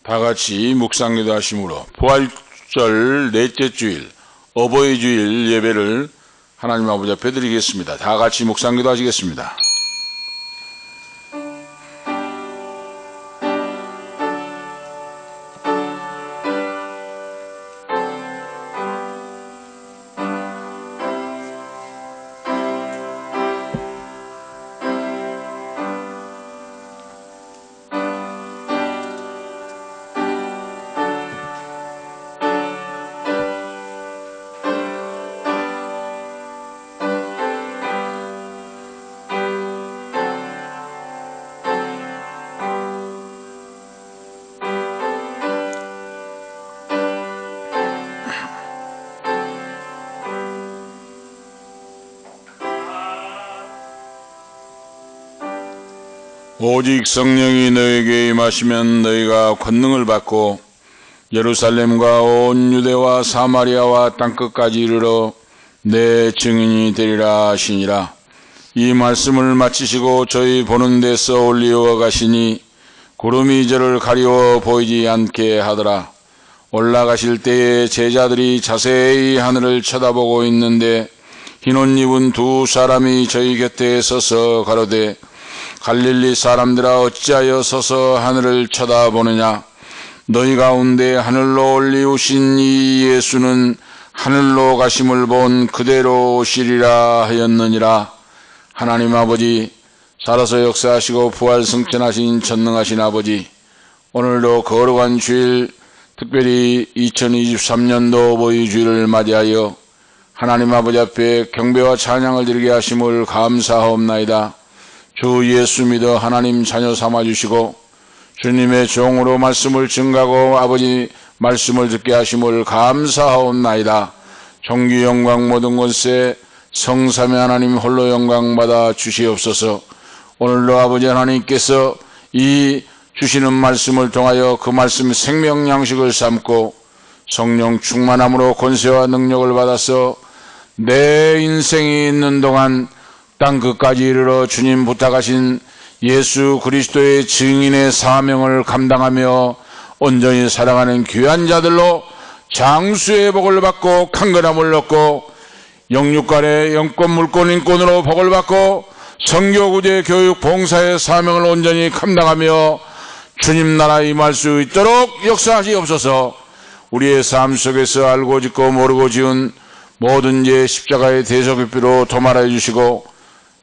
다 같이 묵상기도 하심으로 부활절 넷째 주일 어버이 주일 예배를 하나님 아버지 앞에 드리겠습니다. 다 같이 묵상기도 하시겠습니다. 오직 성령이 너에게 임하시면 너희가 권능을 받고 예루살렘과 온 유대와 사마리아와 땅끝까지 이르러 내 증인이 되리라 하시니라. 이 말씀을 마치시고 저희 보는 데서 올리어 가시니 구름이 저를 가리워 보이지 않게 하더라. 올라가실 때에 제자들이 자세히 하늘을 쳐다보고 있는데 흰옷 입은 두 사람이 저희 곁에 서서 가로되 갈릴리 사람들아 어찌하여 서서 하늘을 쳐다보느냐. 너희 가운데 하늘로 올리우신 이 예수는 하늘로 가심을 본 그대로 오시리라 하였느니라. 하나님 아버지, 살아서 역사하시고 부활 승천하신 전능하신 아버지, 오늘도 거룩한 주일, 특별히 2023년도 어버이 주일을 맞이하여 하나님 아버지 앞에 경배와 찬양을 드리게 하심을 감사하옵나이다. 주 예수 믿어 하나님 자녀 삼아주시고 주님의 종으로 말씀을 증가하고 아버지 말씀을 듣게 하심을 감사하옵나이다. 존귀 영광 모든 것에 성삼위 하나님 홀로 영광 받아 주시옵소서. 오늘도 아버지 하나님께서 이 주시는 말씀을 통하여 그 말씀 생명 양식을 삼고 성령 충만함으로 권세와 능력을 받아서 내 인생이 있는 동안 땅끝까지 이르러 주님 부탁하신 예수 그리스도의 증인의 사명을 감당하며 온전히 살아가는 귀한 자들로 장수의 복을 받고 강건함을 얻고 영육간의 영권 물권 인권으로 복을 받고 선교구제 교육 봉사의 사명을 온전히 감당하며 주님 나라 임할 수 있도록 역사하시옵소서. 우리의 삶 속에서 알고 짓고 모르고 지은 모든 죄 십자가의 대속의피로 도말하여 주시고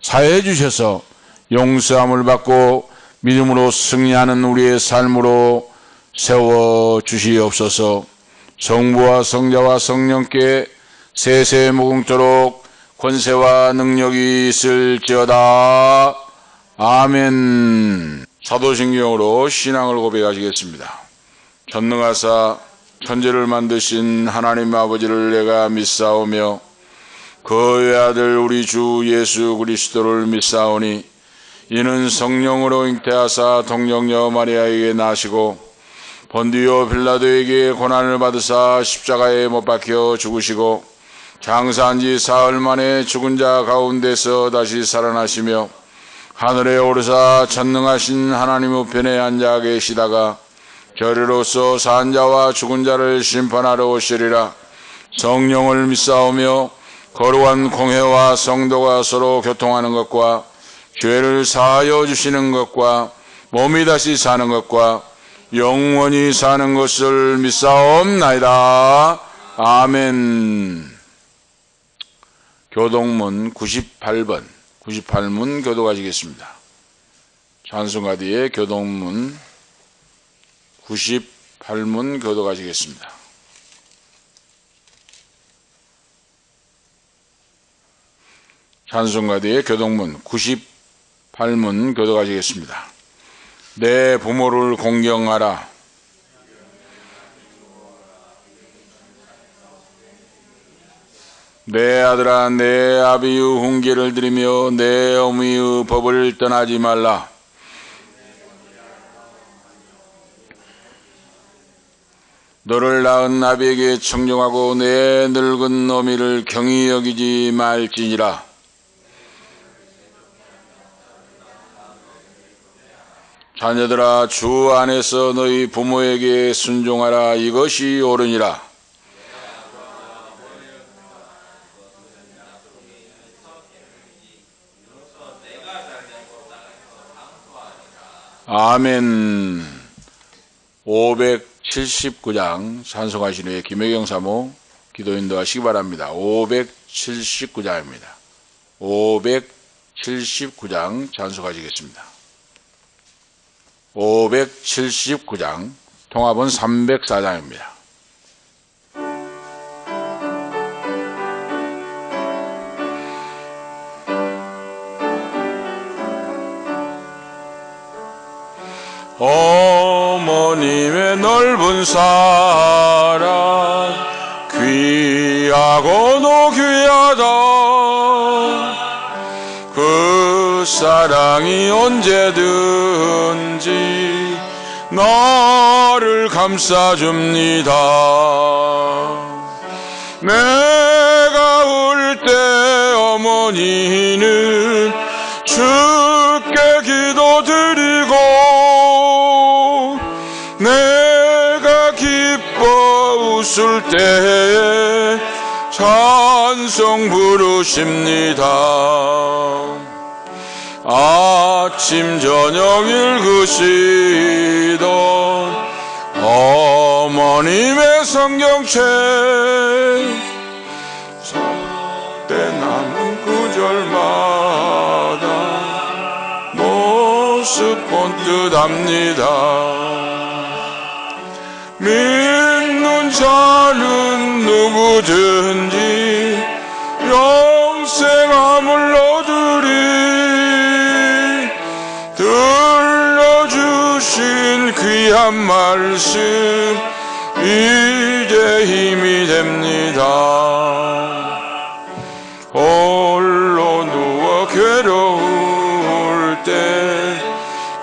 사해 주셔서 용서함을 받고 믿음으로 승리하는 우리의 삶으로 세워 주시옵소서. 성부와 성자와 성령께 세세 무궁토록 권세와 능력이 있을지어다. 아멘. 사도신경으로 신앙을 고백하시겠습니다. 전능하사 천지를 만드신 하나님 아버지를 내가 믿사오며 그 외아들 우리 주 예수 그리스도를 믿사오니 이는 성령으로 잉태하사 동정녀 마리아에게 나시고 본디오 빌라도에게 고난을 받으사 십자가에 못 박혀 죽으시고 장사한 지 사흘 만에 죽은 자 가운데서 다시 살아나시며 하늘에 오르사 전능하신 하나님 우편에 앉아 계시다가 저리로서 산 자와 죽은 자를 심판하러 오시리라. 성령을 믿사오며 거룩한 공회와 성도가 서로 교통하는 것과 죄를 사하여 주시는 것과 몸이 다시 사는 것과 영원히 사는 것을 믿사옵나이다. 아멘. 교동문 98문 교도가시겠습니다. 찬송가 뒤에 교동문 98문 교도가시겠습니다. 찬송가 뒤에 교동문 98문 교도가시겠습니다. 내 부모를 공경하라. 내 아들아 내 아비의 훈계를 들으며 내 어미의 법을 떠나지 말라. 너를 낳은 아비에게 청종하고 내 늙은 어미를 경히 여기지 말지니라. 자녀들아 주 안에서 너희 부모에게 순종하라. 이것이 옳으니라. 아멘. 579장 찬송하신 후에 김혜경 사모 기도 인도하시기 바랍니다. 579장입니다. 579장 찬송하시겠습니다. 579장 통합은 304장입니다. 어머님의 넓은 사랑 귀하고도 귀하다. 그 사랑이 언제든지 나를 감싸줍니다. 내가 울 때 어머니는 주께 기도드리고 내가 기뻐 웃을 때에 찬송 부르십니다. 아침 저녁 읽으시던 어머님의 성경책 때 남은 구절마다 모습 본뜻합니다. 믿는 자는 누구든지 영생함을 얻으리. 들려주신 귀한 말씀 이제 힘이 됩니다. 홀로 누워 괴로울 때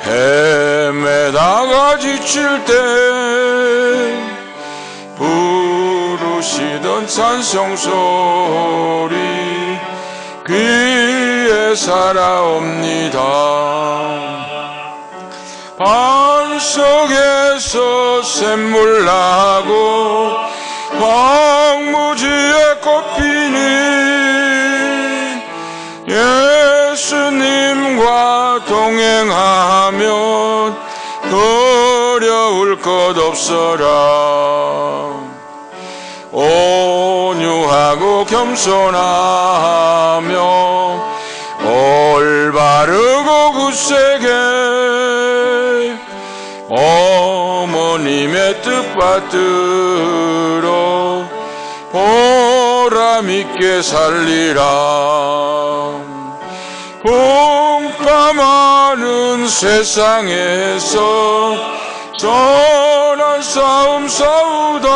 헤매다가 지칠 때 부르시던 찬송소리 귀에 살아옵니다. 반석에서 샘물 나고 황무지에 꽃피는 예수님과 동행하면 두려울 것 없어라. 온유하고 겸손하며 올바르고 굳세게 어머님의 뜻 받들어 보람있게 살리라. 공감하는 세상에서 선한 싸움 싸우다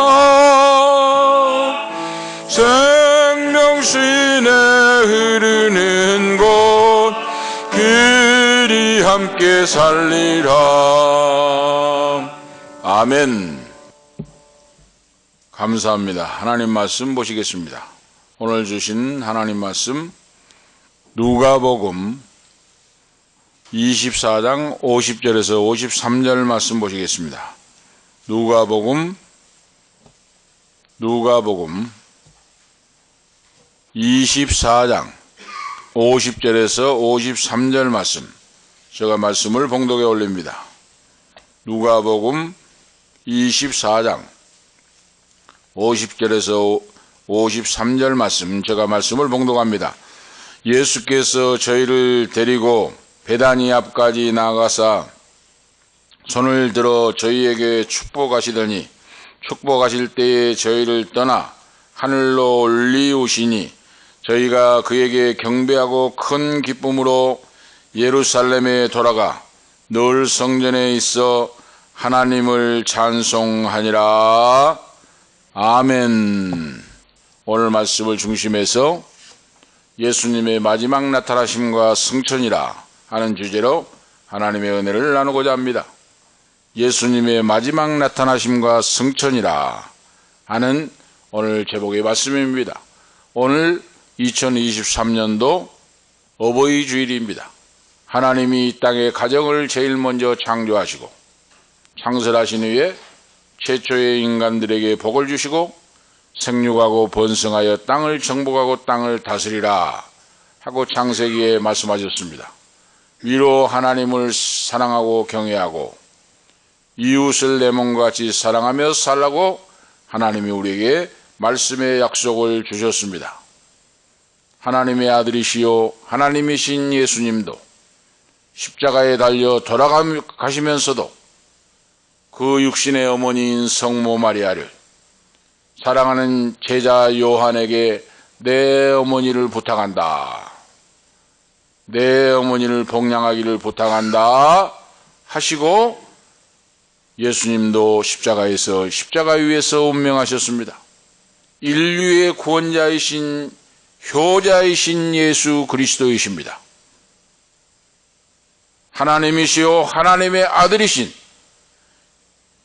생명신에 흐르는 곳 길이 함께 살리라. 아멘. 감사합니다. 하나님 말씀 보시겠습니다. 오늘 주신 하나님 말씀 누가복음 24장 50절에서 53절 말씀 보시겠습니다. 누가복음 24장 50절에서 53절 말씀, 제가 말씀을 봉독에 올립니다. 누가복음 24장 50절에서 53절 말씀, 제가 말씀을 봉독합니다. 예수께서 저희를 데리고 베다니 앞까지 나가사 손을 들어 저희에게 축복하시더니 축복하실 때에 저희를 떠나 하늘로 올리우시니 저희가 그에게 경배하고 큰 기쁨으로 예루살렘에 돌아가 늘 성전에 있어 하나님을 찬송하니라. 아멘. 오늘 말씀을 중심해서 예수님의 마지막 나타나심과 승천이라 하는 주제로 하나님의 은혜를 나누고자 합니다. 예수님의 마지막 나타나심과 승천이라 하는 오늘 제목의 말씀입니다. 오늘 2023년도 어버이 주일입니다. 하나님이 이 땅의 가정을 제일 먼저 창조하시고 창설하신 후에 최초의 인간들에게 복을 주시고 생육하고 번성하여 땅을 정복하고 땅을 다스리라 하고 창세기에 말씀하셨습니다. 위로 하나님을 사랑하고 경외하고 이웃을 내 몸과 같이 사랑하며 살라고 하나님이 우리에게 말씀의 약속을 주셨습니다. 하나님의 아들이시요 하나님이신 예수님도 십자가에 달려 돌아가시면서도 그 육신의 어머니인 성모 마리아를 사랑하는 제자 요한에게 내 어머니를 부탁한다, 내 어머니를 복양하기를 부탁한다 하시고 예수님도 십자가 위에서 운명하셨습니다. 인류의 구원자이신 효자이신 예수 그리스도이십니다. 하나님이시요 하나님의 아들이신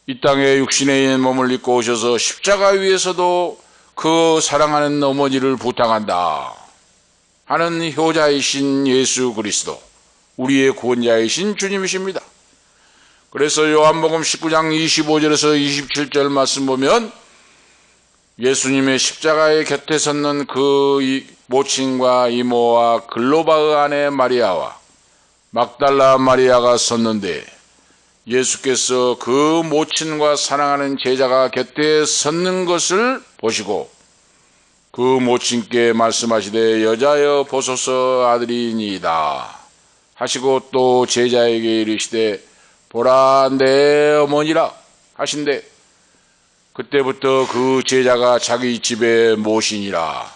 이 땅에 육신의 몸을 입고 오셔서 십자가 위에서도 그 사랑하는 어머니를 부탁한다 하는 효자이신 예수 그리스도, 우리의 구원자이신 주님이십니다. 그래서 요한복음 19장 25절에서 27절 말씀 보면 예수님의 십자가의 곁에 섰는 그 모친과 이모와 글로바의 아내 마리아와 막달라 마리아가 섰는데 예수께서 그 모친과 사랑하는 제자가 곁에 섰는 것을 보시고 그 모친께 말씀하시되 여자여 보소서 아들이니이다 하시고 또 제자에게 이르시되 보라 내 어머니라 하신대 그때부터 그 제자가 자기 집에 모시니라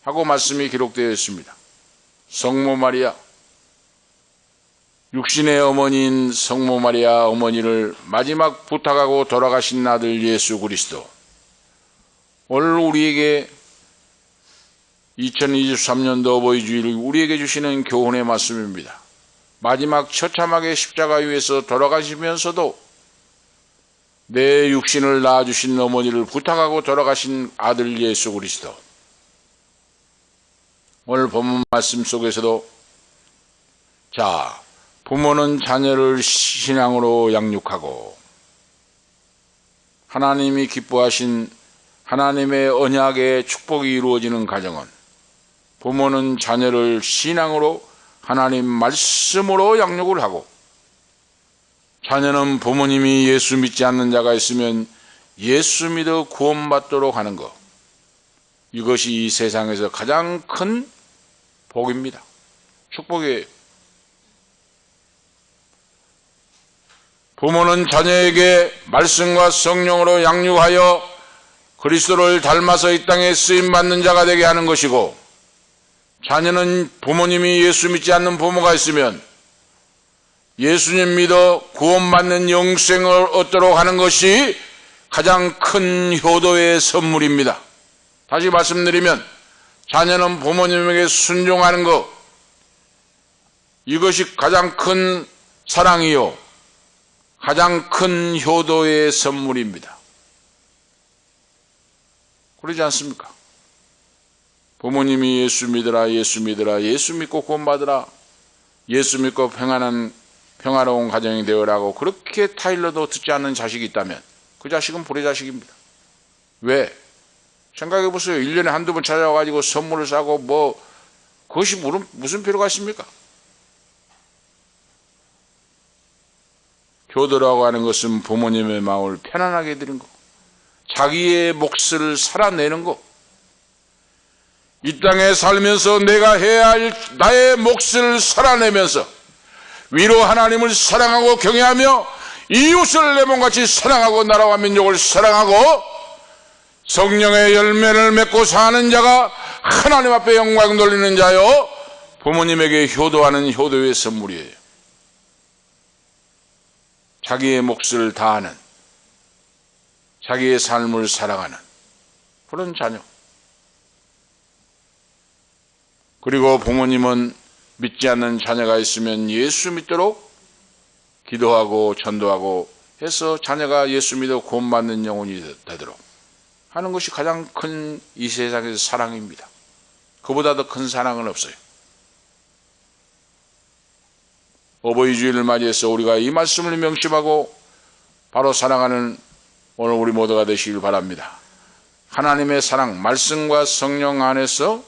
하고 말씀이 기록되어 있습니다. 성모 마리아, 육신의 어머니인 성모 마리아 어머니를 마지막 부탁하고 돌아가신 아들 예수 그리스도, 오늘 우리에게 2023년도 어버이 주일을 우리에게 주시는 교훈의 말씀입니다. 마지막 처참하게 십자가 위에서 돌아가시면서도 내 육신을 낳아주신 어머니를 부탁하고 돌아가신 아들 예수 그리스도, 오늘 본문 말씀 속에서도 자, 부모는 자녀를 신앙으로 양육하고 하나님이 기뻐하신 하나님의 언약의 축복이 이루어지는 가정은 부모는 자녀를 신앙으로 하나님 말씀으로 양육을 하고 자녀는 부모님이 예수 믿지 않는 자가 있으면 예수 믿어 구원받도록 하는 것, 이것이 이 세상에서 가장 큰 복입니다. 축복이에요. 부모는 자녀에게 말씀과 성령으로 양육하여 그리스도를 닮아서 이 땅에 쓰임받는 자가 되게 하는 것이고, 자녀는 부모님이 예수 믿지 않는 부모가 있으면 예수님 믿어 구원받는 영생을 얻도록 하는 것이 가장 큰 효도의 선물입니다. 다시 말씀드리면 자녀는 부모님에게 순종하는 것, 이것이 가장 큰 사랑이요 가장 큰 효도의 선물입니다. 그러지 않습니까? 부모님이 예수 믿으라, 예수 믿으라, 예수 믿고 구원받으라, 예수 믿고 평화로운 가정이 되어라고 그렇게 타일러도 듣지 않는 자식이 있다면 그 자식은 불의 자식입니다. 왜? 생각해 보세요. 1년에 한두 번 찾아와가지고 선물을 사고 그것이 무슨 필요가 있습니까? 효도라고 하는 것은 부모님의 마음을 편안하게 해드린 거, 자기의 몫을 살아내는 거, 이 땅에 살면서 내가 해야 할 나의 몫을 살아내면서 위로 하나님을 사랑하고 경외하며 이웃을 내 몸같이 사랑하고 나라와 민족을 사랑하고 성령의 열매를 맺고 사는 자가 하나님 앞에 영광 돌리는 자요, 부모님에게 효도하는 효도의 선물이에요. 자기의 몫을 다하는, 자기의 삶을 살아가는 그런 자녀. 그리고 부모님은 믿지 않는 자녀가 있으면 예수 믿도록 기도하고 전도하고 해서 자녀가 예수 믿어 구원받는 영혼이 되도록 하는 것이 가장 큰 이 세상에서 사랑입니다. 그보다 더 큰 사랑은 없어요. 어버이 주일을 맞이해서 우리가 이 말씀을 명심하고 바로 사랑하는 오늘 우리 모두가 되시길 바랍니다. 하나님의 사랑, 말씀과 성령 안에서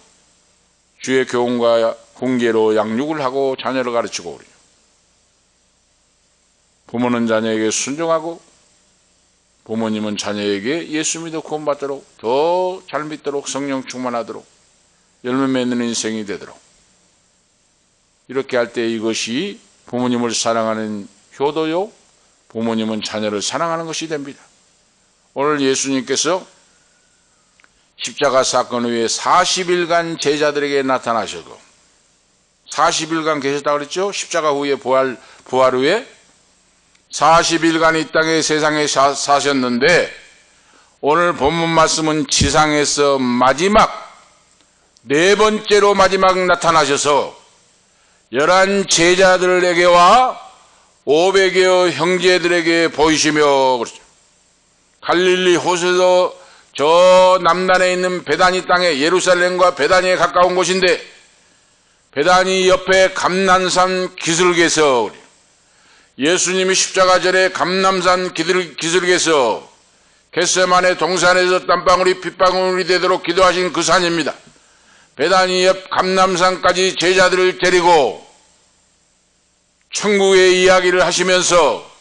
주의 교훈과 훈계로 양육을 하고 자녀를 가르치고 우리 부모는 자녀에게 순종하고 부모님은 자녀에게 예수 믿어 구원받도록 더 잘 믿도록 성령 충만하도록 열매 맺는 인생이 되도록 이렇게 할 때 이것이 부모님을 사랑하는 효도요 부모님은 자녀를 사랑하는 것이 됩니다. 오늘 예수님께서 십자가 사건 후에 40일간 제자들에게 나타나셔도 40일간 계셨다고 그랬죠? 십자가 후에 부활 후에 40일간 이 땅에 세상에 사셨는데 오늘 본문 말씀은 지상에서 마지막 네 번째로 마지막 나타나셔서 11 제자들에게와 500여 형제들에게 보이시며 그렇죠. 갈릴리 호수에서 저 남단에 있는 베다니 땅에 예루살렘과 베다니에 가까운 곳인데 베다니 옆에 감난산 기슭에서 예수님이 십자가절에 감남산 기슭에서 겟세마네 동산에서 땀방울이 핏방울이 되도록 기도하신 그 산입니다. 베다니 옆 감남산까지 제자들을 데리고 천국의 이야기를 하시면서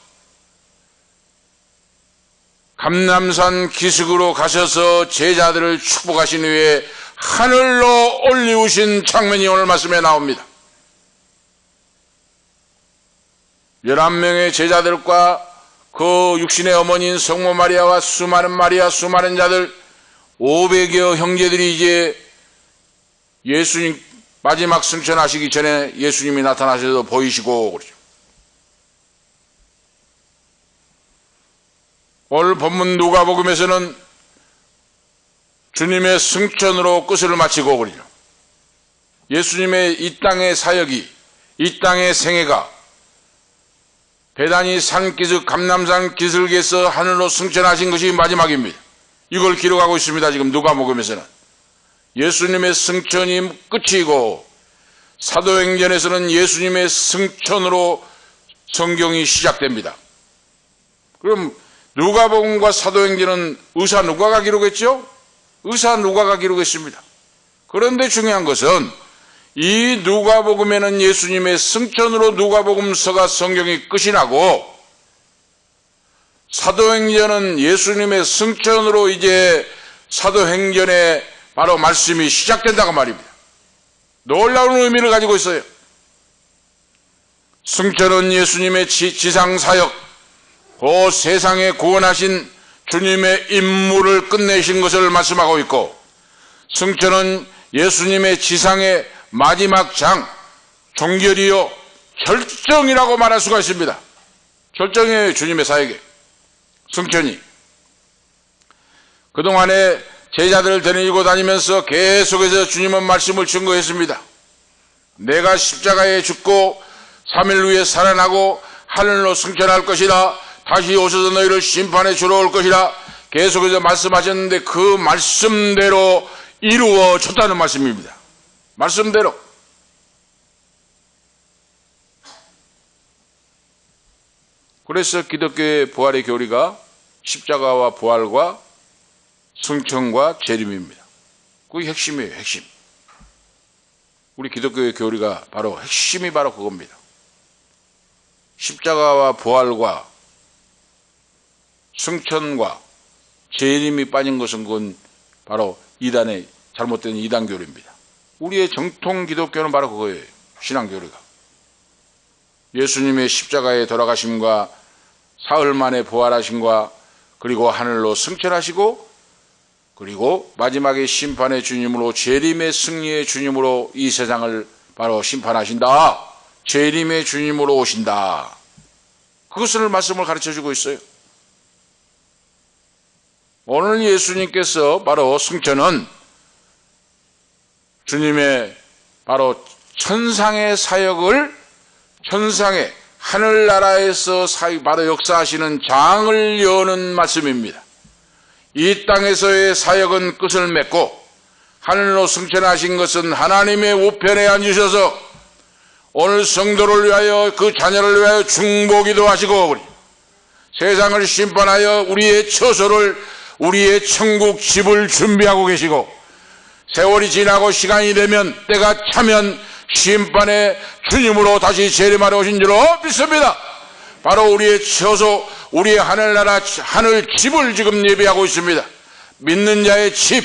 감남산 기슭으로 가셔서 제자들을 축복하신 후에 하늘로 올리우신 장면이 오늘 말씀에 나옵니다. 11명의 제자들과 그 육신의 어머니인 성모 마리아와 수많은 자들 500여 형제들이 이제 예수님 마지막 승천하시기 전에 예수님이 나타나셔서 보이시고 그러죠. 오늘 본문 누가복음에서는 주님의 승천으로 끝을 마치고 그러죠. 예수님의 이 땅의 사역이 이 땅의 생애가 베다니 산기슭 감남산 기슭에서 하늘로 승천하신 것이 마지막입니다. 이걸 기록하고 있습니다. 지금 누가복음에서는 예수님의 승천이 끝이고 사도행전에서는 예수님의 승천으로 성경이 시작됩니다. 그럼 누가복음과 사도행전은 의사 누가가 기록했죠? 의사 누가가 기록했습니다. 그런데 중요한 것은 이 누가복음에는 예수님의 승천으로 누가복음서가 성경이 끝이 나고 사도행전은 예수님의 승천으로 이제 사도행전의 바로 말씀이 시작된다고 말입니다. 놀라운 의미를 가지고 있어요. 승천은 예수님의 지상사역, 그 세상에 구원하신 주님의 임무를 끝내신 것을 말씀하고 있고 승천은 예수님의 지상의 마지막 장, 종결이요 결정이라고 말할 수가 있습니다. 결정이에요. 주님의 사역에 승천이. 그동안에 제자들을 데리고 다니면서 계속해서 주님은 말씀을 증거했습니다. 내가 십자가에 죽고 3일 후에 살아나고 하늘로 승천할 것이라 다시 오셔서 너희를 심판에 주러 올 것이라 계속해서 말씀하셨는데 그 말씀대로 이루어졌다는 말씀입니다. 말씀대로. 그래서 기독교의 부활의 교리가 십자가와 부활과 승천과 재림입니다. 그게 핵심이에요. 핵심. 우리 기독교의 교리가 바로 핵심이 바로 그겁니다. 십자가와 부활과 승천과 재림이 빠진 것은 그건 바로 이단의 잘못된 이단 교리입니다. 우리의 정통 기독교는 바로 그거예요. 신앙 교리가. 예수님의 십자가에 돌아가심과 사흘 만에 부활하심과 그리고 하늘로 승천하시고 그리고 마지막에 심판의 주님으로 재림의 승리의 주님으로 이 세상을 바로 심판하신다. 재림의 주님으로 오신다. 그것을 말씀을 가르쳐주고 있어요. 오늘 예수님께서 바로 승천은 주님의 바로 천상의 사역을 천상의 하늘나라에서 바로 역사하시는 장을 여는 말씀입니다. 이 땅에서의 사역은 끝을 맺고 하늘로 승천하신 것은 하나님의 우편에 앉으셔서 오늘 성도를 위하여 그 자녀를 위하여 중보기도 하시고 세상을 심판하여 우리의 처소를 우리의 천국 집을 준비하고 계시고 세월이 지나고 시간이 되면 때가 차면 심판의 주님으로 다시 재림하러 오신 줄로 믿습니다. 바로 우리의 처소 우리의 하늘나라 하늘 집을 지금 예비하고 있습니다. 믿는 자의 집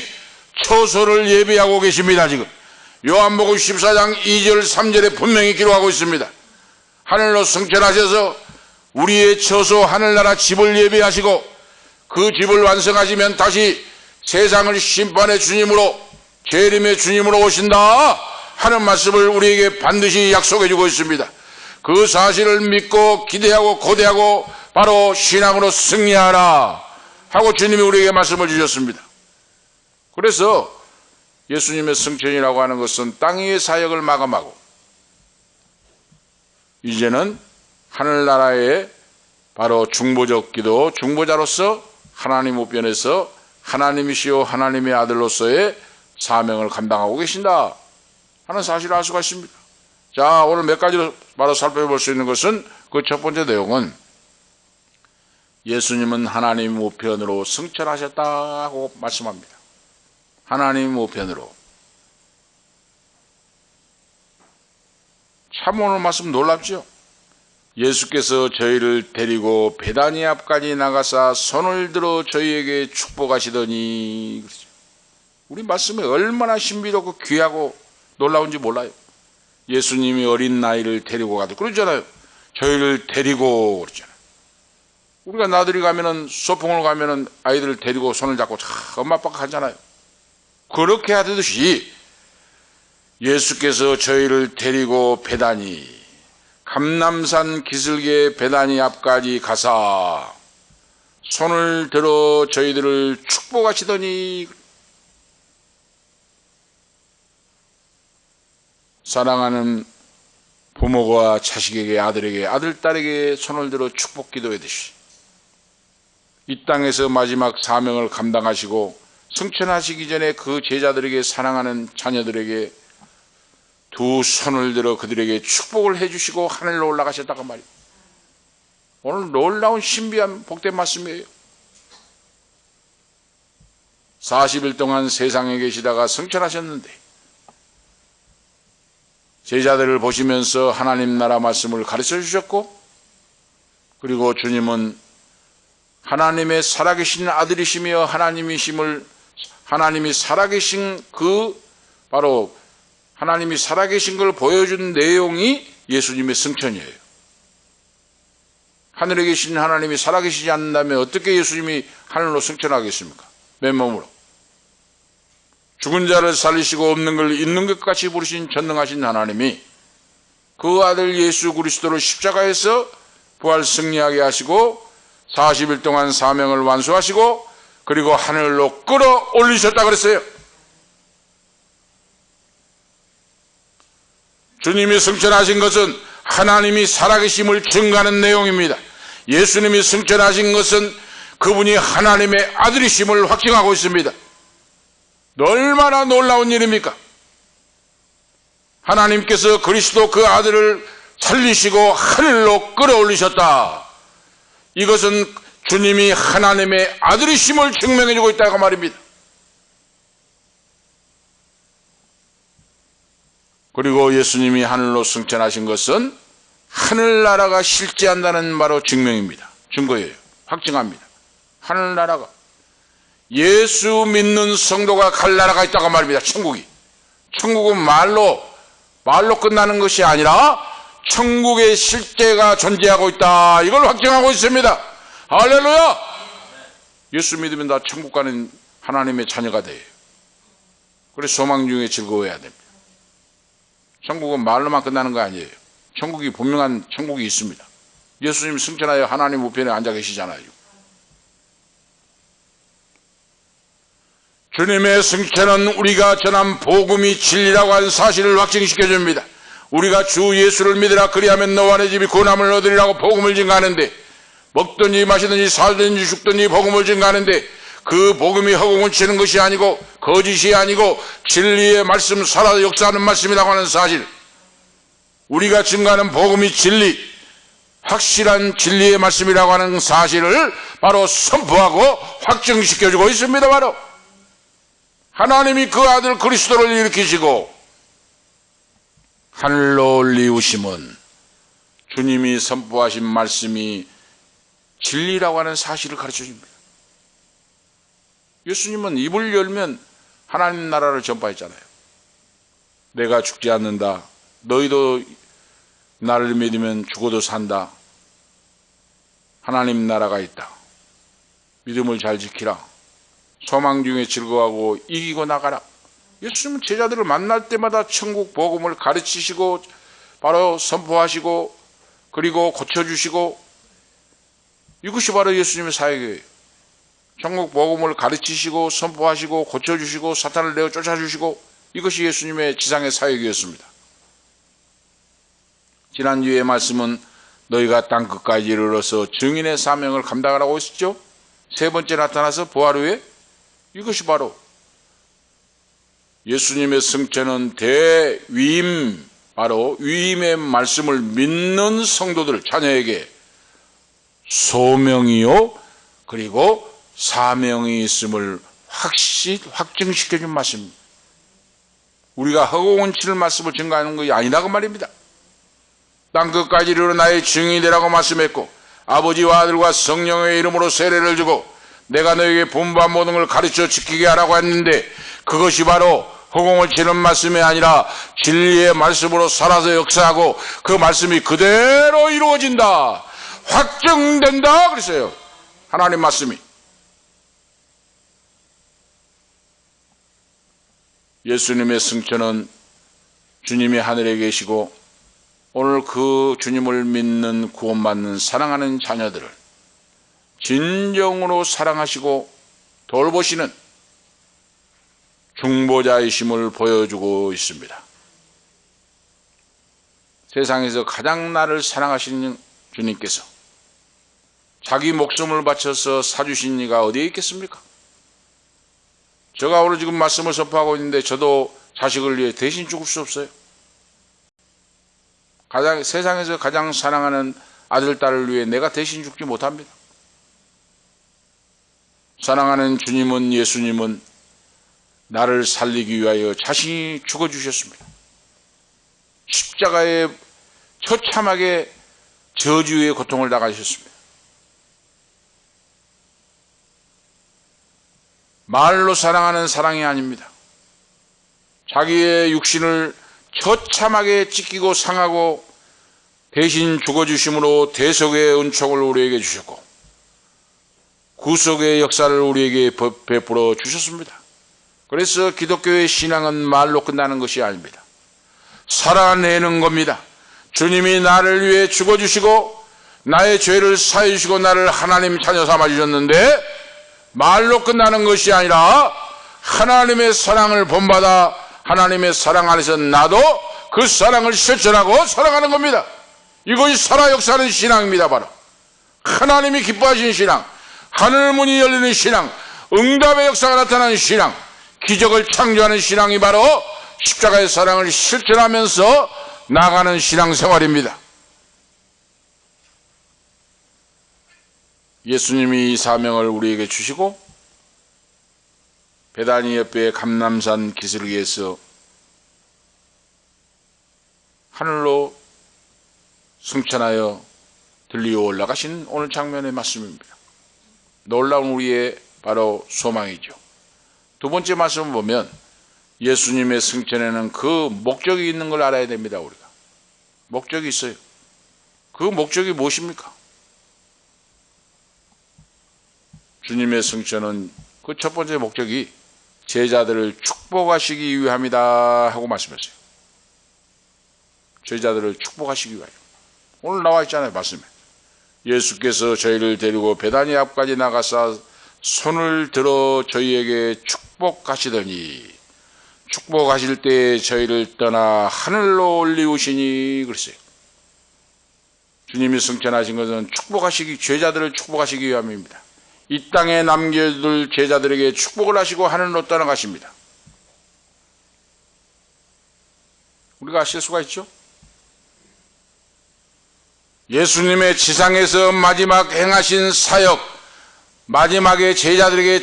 처소를 예비하고 계십니다. 지금 요한복음 14장 2절 3절에 분명히 기록하고 있습니다. 하늘로 승천하셔서 우리의 처소 하늘나라 집을 예비하시고 그 집을 완성하시면 다시 세상을 심판의 주님으로 재림의 주님으로 오신다 하는 말씀을 우리에게 반드시 약속해 주고 있습니다. 그 사실을 믿고 기대하고 고대하고 바로 신앙으로 승리하라 하고 주님이 우리에게 말씀을 주셨습니다. 그래서 예수님의 승천이라고 하는 것은 땅 위의 사역을 마감하고 이제는 하늘나라의 바로 중보적 기도 중보자로서 하나님 우편에서 하나님이시오 하나님의 아들로서의 사명을 감당하고 계신다 하는 사실을 알 수가 있습니다. 자, 오늘 몇 가지로 바로 살펴볼 수 있는 것은 그 첫 번째 내용은 예수님은 하나님 우편으로 승천하셨다고 말씀합니다. 하나님 우편으로. 참 오늘 말씀 놀랍죠? 예수께서 저희를 데리고 베다니 앞까지 나가사 손을 들어 저희에게 축복하시더니 그렇죠. 우리 말씀이 얼마나 신비롭고 귀하고 놀라운지 몰라요. 예수님이 어린 나이를 데리고 가도 그러잖아요. 저희를 데리고 그러잖아요. 우리가 나들이 가면은 소풍을 가면은 아이들을 데리고 손을 잡고 엄마 아빠가 가잖아요. 그렇게 하듯이 예수께서 저희를 데리고 베다니 감람산 기슭의 베다니 앞까지 가사 손을 들어 저희들을 축복하시더니 사랑하는 부모가 자식에게 아들에게 아들딸에게 손을 들어 축복 기도하듯이 이 땅에서 마지막 사명을 감당하시고 승천하시기 전에 그 제자들에게 사랑하는 자녀들에게 두 손을 들어 그들에게 축복을 해주시고 하늘로 올라가셨다고 말이에요. 오늘 놀라운 신비한 복된 말씀이에요. 40일 동안 세상에 계시다가 승천하셨는데 제자들을 보시면서 하나님 나라 말씀을 가르쳐 주셨고 그리고 주님은 하나님의 살아계신 아들이시며 하나님이 살아계신 바로 하나님이 살아계신 걸 보여준 내용이 예수님의 승천이에요. 하늘에 계신 하나님이 살아계시지 않는다면 어떻게 예수님이 하늘로 승천하겠습니까? 맨몸으로. 죽은 자를 살리시고 없는 걸 있는 것 같이 부르신 전능하신 하나님이 그 아들 예수 그리스도를 십자가에서 부활 승리하게 하시고 40일 동안 사명을 완수하시고 그리고 하늘로 끌어올리셨다 그랬어요. 주님이 승천하신 것은 하나님이 살아계심을 증거하는 내용입니다. 예수님이 승천하신 것은 그분이 하나님의 아들이심을 확증하고 있습니다. 얼마나 놀라운 일입니까? 하나님께서 그리스도 그 아들을 살리시고 하늘로 끌어올리셨다. 이것은 주님이 하나님의 아들이심을 증명해주고 있다고 말입니다. 그리고 예수님이 하늘로 승천하신 것은 하늘나라가 실제한다는 바로 증명입니다. 증거예요. 확증합니다. 하늘나라가 예수 믿는 성도가 갈 나라가 있다고 말입니다. 천국이. 천국은 말로 끝나는 것이 아니라 천국의 실제가 존재하고 있다. 이걸 확증하고 있습니다. 할렐루야! 예수 믿으면 다 천국 가는 하나님의 자녀가 돼요. 그래서 소망 중에 즐거워해야 됩니다. 천국은 말로만 끝나는 거 아니에요. 천국이 분명한 천국이 있습니다. 예수님 승천하여 하나님 우편에 앉아 계시잖아요. 주님의 승천은 우리가 전한 복음이 진리라고 하는 사실을 확증시켜 줍니다. 우리가 주 예수를 믿으라 그리하면 너와 내 집이 구원함을 얻으리라고 복음을 증거하는데 먹든지 마시든지 살든지 죽든지 복음을 증거하는데 그 복음이 허공을 치는 것이 아니고 거짓이 아니고 진리의 말씀 살아 역사하는 말씀이라고 하는 사실 우리가 증거하는 복음이 진리, 확실한 진리의 말씀이라고 하는 사실을 바로 선포하고 확증시켜주고 있습니다. 바로 하나님이 그 아들 그리스도를 일으키시고 하늘로 올리우심은 주님이 선포하신 말씀이 진리라고 하는 사실을 가르쳐 줍니다. 예수님은 입을 열면 하나님 나라를 전파했잖아요. 내가 죽지 않는다. 너희도 나를 믿으면 죽어도 산다. 하나님 나라가 있다. 믿음을 잘 지키라. 소망 중에 즐거워하고 이기고 나가라. 예수님은 제자들을 만날 때마다 천국 복음을 가르치시고 바로 선포하시고 그리고 고쳐주시고, 이것이 바로 예수님의 사역이에요. 천국 복음을 가르치시고 선포하시고 고쳐주시고 사탄을 내어 쫓아주시고, 이것이 예수님의 지상의 사역이었습니다. 지난주의 말씀은 너희가 땅 끝까지 이르러서 증인의 사명을 감당하라고 했었죠. 세 번째 나타나서 부활 후에 이것이 바로 예수님의 승천은 대위임, 바로 위임의 말씀을 믿는 성도들, 자녀에게 소명이요 그리고 사명이 있음을 확증시켜준 말씀입니다. 우리가 허공원치를 말씀을 증거하는 것이 아니라고 말입니다. 땅끝까지 이르러 나의 증인이 되라고 말씀했고, 아버지와 아들과 성령의 이름으로 세례를 주고 내가 너에게 분부한 모든 걸 가르쳐 지키게 하라고 했는데, 그것이 바로 허공을 치는 말씀이 아니라 진리의 말씀으로 살아서 역사하고 그 말씀이 그대로 이루어진다, 확정된다 그랬어요. 하나님 말씀이. 예수님의 승천은 주님이 하늘에 계시고 오늘 그 주님을 믿는 구원받는 사랑하는 자녀들을 진정으로 사랑하시고 돌보시는 중보자이심을 보여주고 있습니다. 세상에서 가장 나를 사랑하시는 주님께서 자기 목숨을 바쳐서 사주신 이가 어디에 있겠습니까? 제가 오늘 지금 말씀을 선포하고 있는데 저도 자식을 위해 대신 죽을 수 없어요. 세상에서 가장 사랑하는 아들, 딸을 위해 내가 대신 죽지 못합니다. 사랑하는 주님은, 예수님은 나를 살리기 위하여 자신이 죽어주셨습니다. 십자가에 처참하게 저주의 고통을 당하셨습니다. 말로 사랑하는 사랑이 아닙니다. 자기의 육신을 처참하게 찢기고 상하고 대신 죽어주심으로 대속의 은총을 우리에게 주셨고 구속의 역사를 우리에게 베풀어 주셨습니다. 그래서 기독교의 신앙은 말로 끝나는 것이 아닙니다. 살아내는 겁니다. 주님이 나를 위해 죽어주시고 나의 죄를 사해 주시고 나를 하나님 자녀 삼아 주셨는데, 말로 끝나는 것이 아니라 하나님의 사랑을 본받아 하나님의 사랑 안에서 나도 그 사랑을 실천하고 살아가는 겁니다. 이것이 살아 역사하는 신앙입니다. 바로 하나님이 기뻐하시는 신앙, 하늘 문이 열리는 신앙, 응답의 역사가 나타나는 신앙, 기적을 창조하는 신앙이 바로 십자가의 사랑을 실천하면서 나아가는 신앙생활입니다. 예수님이 이 사명을 우리에게 주시고 베다니 옆에 감람산 기슭에서 하늘로 승천하여 들리어 올라가신 오늘 장면의 말씀입니다. 놀라운 우리의 바로 소망이죠. 두 번째 말씀을 보면 예수님의 승천에는 그 목적이 있는 걸 알아야 됩니다. 우리가 목적이 있어요. 그 목적이 무엇입니까? 주님의 승천은 그 첫 번째 목적이 제자들을 축복하시기 위함이다 하고 말씀했어요. 제자들을 축복하시기 위하여. 오늘 나와 있잖아요, 말씀에. 예수께서 저희를 데리고 베다니 앞까지 나가사 손을 들어 저희에게 축복하시더니 축복하실 때 저희를 떠나 하늘로 올리우시니 그랬어요. 주님이 승천하신 것은 제자들을 축복하시기 위함입니다. 이 땅에 남겨둘 제자들에게 축복을 하시고 하늘로 떠나가십니다. 우리가 아실 수가 있죠? 예수님의 지상에서 마지막 행하신 사역, 마지막에 제자들에게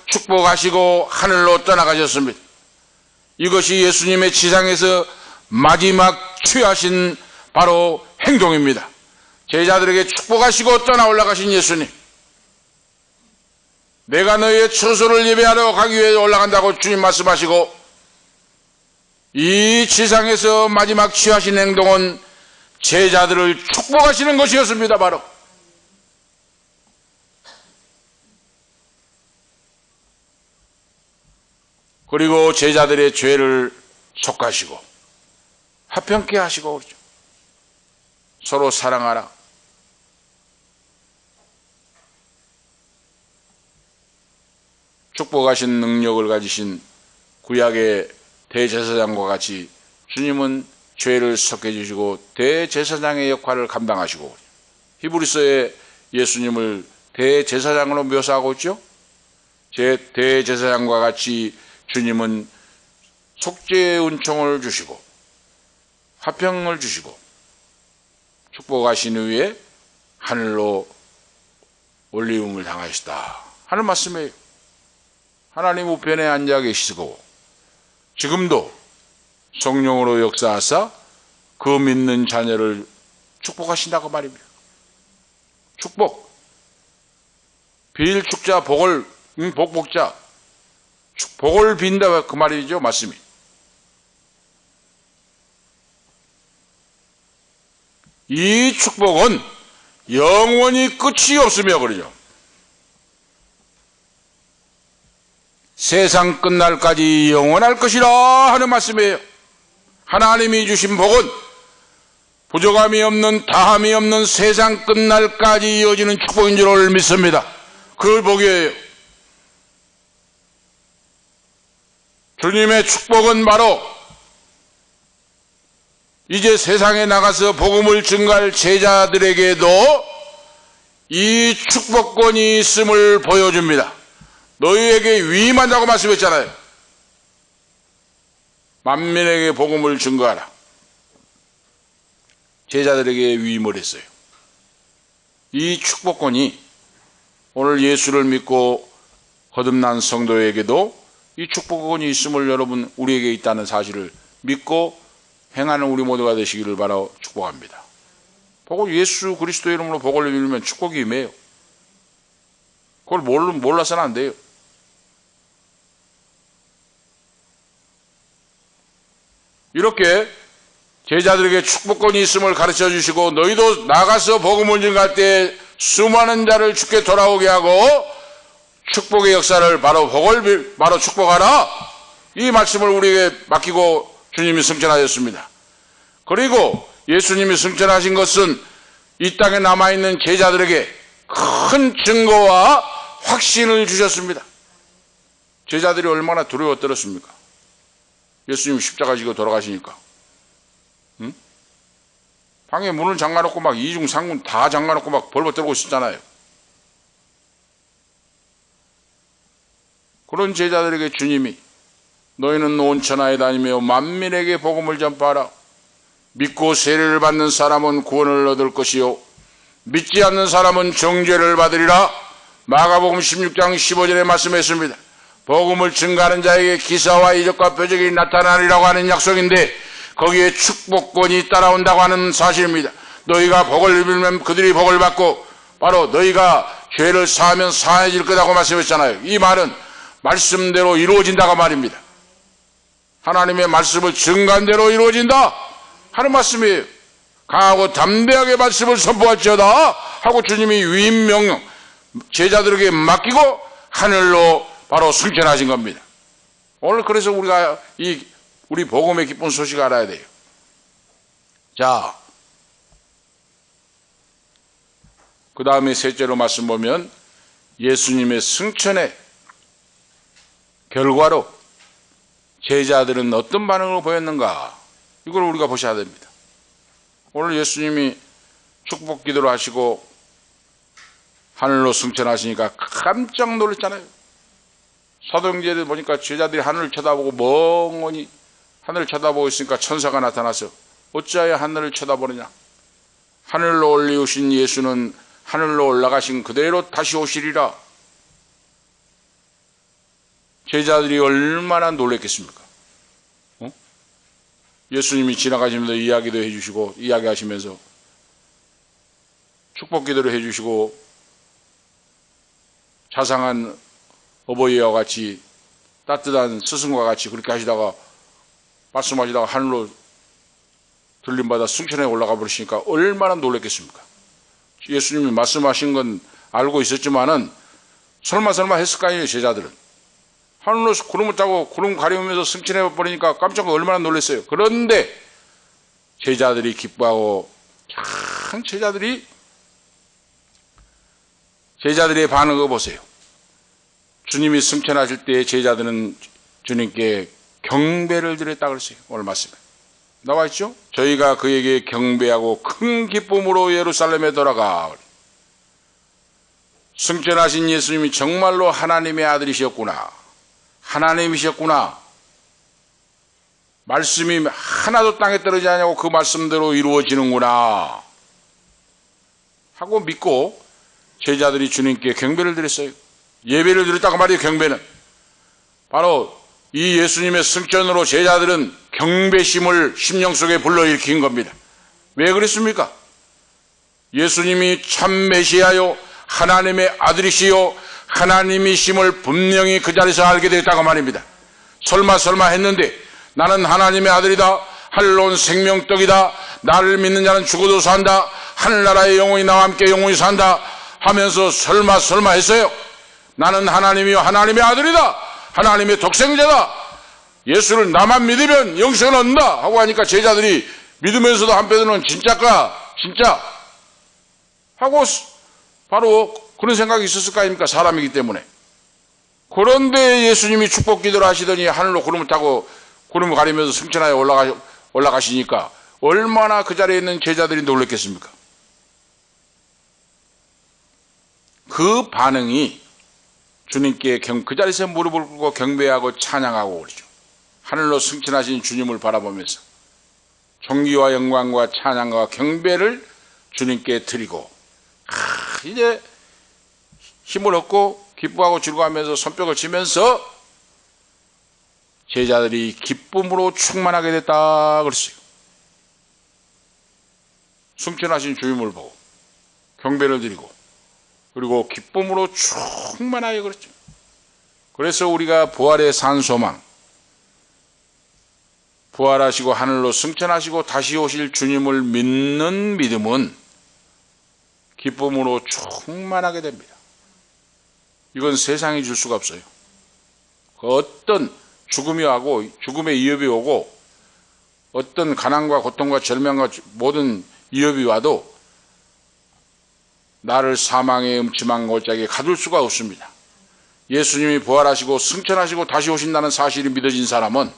축복하시고 하늘로 떠나가셨습니다. 이것이 예수님의 지상에서 마지막 취하신 바로 행동입니다. 제자들에게 축복하시고 떠나 올라가신 예수님, 내가 너희의 처소를 예배하러 가기 위해 올라간다고 주님 말씀하시고, 이 지상에서 마지막 취하신 행동은 제자들을 축복하시는 것이었습니다. 바로 그리고 제자들의 죄를 속하시고 화평케 하시고 그러죠. 서로 사랑하라. 축복하신 능력을 가지신 구약의 대제사장과 같이 주님은 죄를 섞여 주시고 대제사장의 역할을 감당하시고, 히브리서에 예수님을 대제사장으로 묘사하고 있죠. 대제사장과 같이 주님은 속죄의 은총을 주시고 화평을 주시고 축복하신 후에 하늘로 올리움을 당하시다 하는 말씀이에요. 하나님 우편에 앉아 계시고 지금도 성령으로 역사하사 그 믿는 자녀를 축복하신다고 말입니다. 축복, 빌축자 복을, 복복자, 복을 빈다 그 말이죠. 말씀이. 이 축복은 영원히 끝이 없으며 그러죠. 세상 끝날까지 영원할 것이라 하는 말씀이에요. 하나님이 주신 복은 부족함이 없는, 다함이 없는 세상 끝날까지 이어지는 축복인 줄 믿습니다. 그 복이에요. 주님의 축복은 바로 이제 세상에 나가서 복음을 증거할 제자들에게도 이 축복권이 있음을 보여줍니다. 너희에게 위임한다고 말씀했잖아요. 만민에게 복음을 증거하라. 제자들에게 위임을 했어요. 이 축복권이 오늘 예수를 믿고 거듭난 성도에게도 이 축복권이 있음을 여러분 우리에게 있다는 사실을 믿고 행하는 우리 모두가 되시기를 바라 축복합니다. 복을 예수 그리스도의 이름으로 복을 빌면 축복이 임해요. 그걸 몰라서는 안 돼요. 이렇게 제자들에게 축복권이 있음을 가르쳐 주시고 너희도 나가서 복음을 증거할 때 수많은 자를 주께 돌아오게 하고 축복의 역사를 바로 축복하라. 이 말씀을 우리에게 맡기고 주님이 승천하셨습니다. 그리고 예수님이 승천하신 것은 이 땅에 남아있는 제자들에게 큰 증거와 확신을 주셨습니다. 제자들이 얼마나 두려워 떨었습니까? 예수님 십자가 지고 돌아가시니까. 응? 방에 문을 잠가놓고 막 이중 상문 다 잠가놓고 막 벌벌 떨고 있었잖아요. 그런 제자들에게 주님이 너희는 온 천하에 다니며 만민에게 복음을 전파하라. 믿고 세례를 받는 사람은 구원을 얻을 것이요 믿지 않는 사람은 정죄를 받으리라. 마가복음 16장 15절에 말씀했습니다. 복음을 증거하는 자에게 기사와 이적과 표적이 나타나리라고 하는 약속인데 거기에 축복권이 따라온다고 하는 사실입니다. 너희가 복을 빌면 그들이 복을 받고 바로 너희가 죄를 사하면 사해질 거라고 말씀했잖아요. 이 말은 말씀대로 이루어진다고 말입니다. 하나님의 말씀을 증거한 대로 이루어진다 하는 말씀이에요. 강하고 담대하게 말씀을 선포할지어다 하고 주님이 위임 명령 제자들에게 맡기고 하늘로 바로 승천하신 겁니다. 오늘 그래서 우리가 우리 복음의 기쁜 소식을 알아야 돼요. 자, 그 다음에 셋째로 말씀 보면 예수님의 승천의 결과로 제자들은 어떤 반응을 보였는가, 이걸 우리가 보셔야 됩니다. 오늘 예수님이 축복 기도를 하시고 하늘로 승천하시니까 깜짝 놀랐잖아요. 사도행전에 보니까 제자들이 하늘을 쳐다보고 멍하니 하늘을 쳐다보고 있으니까 천사가 나타나서 어찌하여 하늘을 쳐다보느냐, 하늘로 올리우신 예수는 하늘로 올라가신 그대로 다시 오시리라. 제자들이 얼마나 놀랬겠습니까? 예수님이 지나가시면서 이야기도 해주시고, 이야기하시면서 축복 기도를 해주시고, 자상한 어버이와 같이 따뜻한 스승과 같이 그렇게 하시다가 말씀하시다가 하늘로 들림받아 승천에 올라가 버리시니까 얼마나 놀랬겠습니까? 예수님이 말씀하신 건 알고 있었지만은 설마 했을 거 아니에요. 제자들은 하늘로 구름을 타고 구름 가리우면서 승천해 버리니까 깜짝 얼마나 놀랐어요. 그런데 제자들이 기뻐하고, 참 제자들의 반응을 보세요. 주님이 승천하실 때 제자들은 주님께 경배를 드렸다 그랬어요. 오늘 말씀에 나와 있죠? 저희가 그에게 경배하고 큰 기쁨으로 예루살렘에 돌아가. 승천하신 예수님이 정말로 하나님의 아들이셨구나, 하나님이셨구나, 말씀이 하나도 땅에 떨어지지 않냐고 그 말씀대로 이루어지는구나 하고 믿고 제자들이 주님께 경배를 드렸어요. 예배를 드렸다고 말이에요. 경배는 바로 이 예수님의 승천으로 제자들은 경배심을 심령 속에 불러일으킨 겁니다. 왜 그랬습니까? 예수님이 참 메시아요 하나님의 아들이시요 하나님이심을 분명히 그 자리에서 알게 되었다고 말입니다. 설마 했는데 나는 하나님의 아들이다, 하늘로 온 생명떡이다, 나를 믿는 자는 죽어도 산다, 하늘나라의 영혼이 나와 함께 영원히 산다 하면서 설마 했어요. 나는 하나님이요 하나님의 아들이다, 하나님의 독생자다, 예수를 나만 믿으면 영생을 얻는다 하고 하니까 제자들이 믿으면서도 한편으로는 진짜까 진짜 하고 바로 그런 생각이 있었을 거 아닙니까? 사람이기 때문에. 그런데 예수님이 축복 기도를 하시더니 하늘로 구름을 타고 구름을 가리면서 승천하여 올라가시니까 얼마나 그 자리에 있는 제자들이 놀랐겠습니까? 그 반응이 주님께 그 자리에서 무릎을 꿇고 경배하고 찬양하고 그러죠. 하늘로 승천하신 주님을 바라보면서 존귀와 영광과 찬양과 경배를 주님께 드리고, 이제 힘을 얻고 기뻐하고 즐거워하면서 손뼉을 치면서 제자들이 기쁨으로 충만하게 됐다 그랬어요. 승천하신 주님을 보고 경배를 드리고 그리고 기쁨으로 충만하게 그랬죠. 그래서 우리가 부활의 산 소망, 부활하시고 하늘로 승천하시고 다시 오실 주님을 믿는 믿음은 기쁨으로 충만하게 됩니다. 이건 세상이 줄 수가 없어요. 어떤 죽음이 오고 죽음의 위협이 오고 어떤 가난과 고통과 절망과 모든 위협이 와도 나를 사망의 음침한 골짜기에 가둘 수가 없습니다. 예수님이 부활하시고 승천하시고 다시 오신다는 사실이 믿어진 사람은,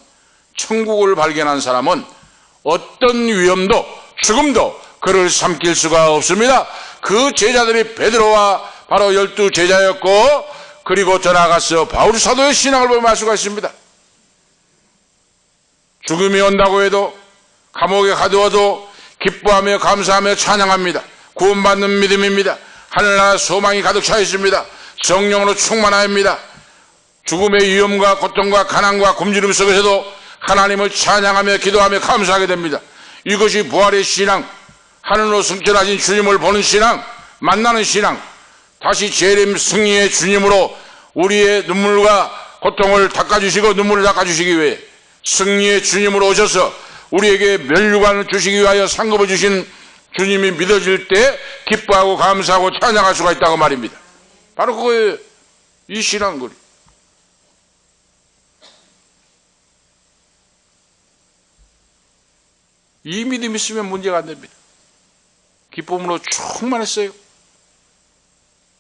천국을 발견한 사람은 어떤 위험도 죽음도 그를 삼킬 수가 없습니다. 그 제자들이 베드로와 바로 12제자였고 그리고 더 나아가서 바울 사도의 신앙을 보면 알 수가 있습니다. 죽음이 온다고 해도 감옥에 가두어도 기뻐하며 감사하며 찬양합니다. 구원받는 믿음입니다. 하늘나라 소망이 가득 차 있습니다. 성령으로 충만합니다. 죽음의 위험과 고통과 가난과 굶주림 속에서도 하나님을 찬양하며 기도하며 감사하게 됩니다. 이것이 부활의 신앙, 하늘로 승천하신 주님을 보는 신앙, 만나는 신앙, 다시 재림 승리의 주님으로 우리의 눈물과 고통을 닦아주시고 눈물을 닦아주시기 위해 승리의 주님으로 오셔서 우리에게 면류관을 주시기 위하여 상급을 주신 주님이 믿어질 때 기뻐하고 감사하고 찬양할 수가 있다고 말입니다. 바로 그거예요. 이 신앙거리. 이 믿음 있으면 문제가 안 됩니다. 기쁨으로 충만했어요.